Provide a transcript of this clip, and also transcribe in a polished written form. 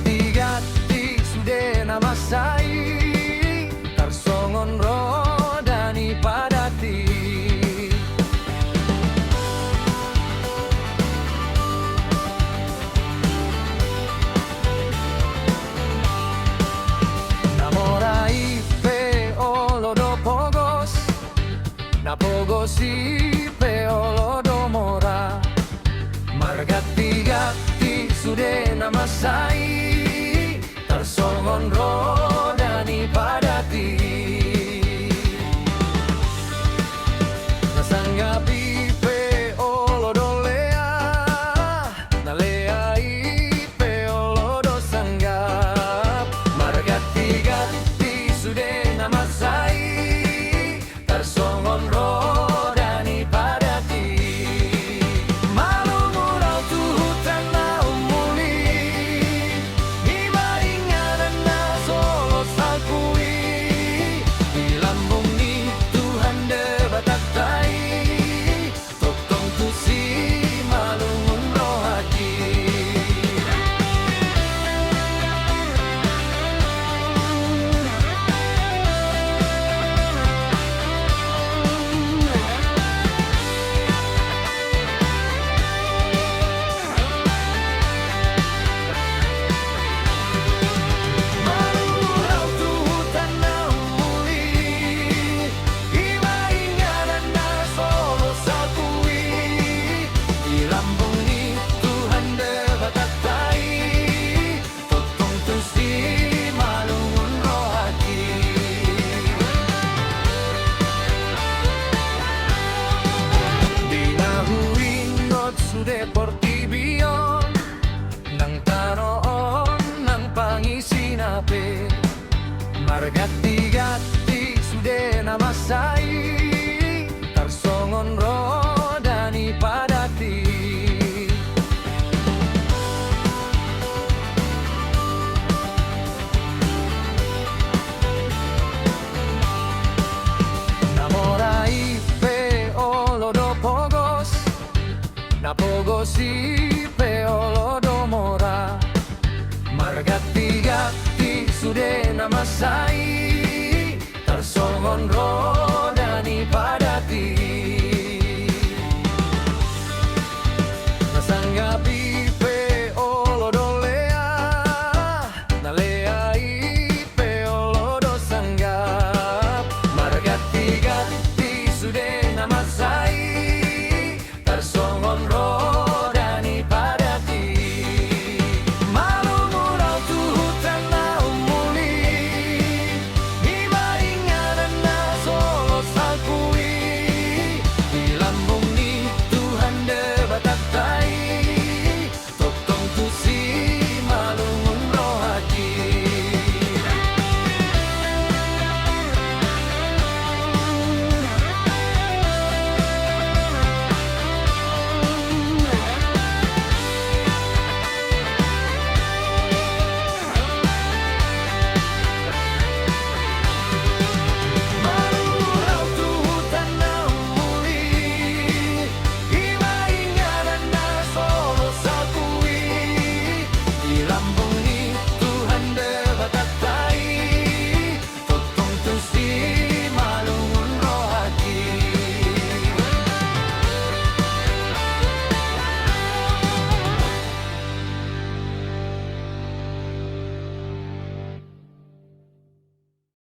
Margati-gati sude namasai, tarsongon rodani padati. Namorai pe olodo pogos, napogosi pe olodo mora. Margati-gati sude namasai, tarsongon rodani padati. Nasanggapi pe olodo lea, naleai pe olodo sanggap. Margati-gati sude namasai, tarsongon rodani padati. Deportibion nang tanoon ng pangisinapi. Margati-gati sude namasai, tarsongon rodani padati. Namorai pe olodo pogos, napogosi pe olodo mora. Margati-gati sude namasai, tarsongon rodani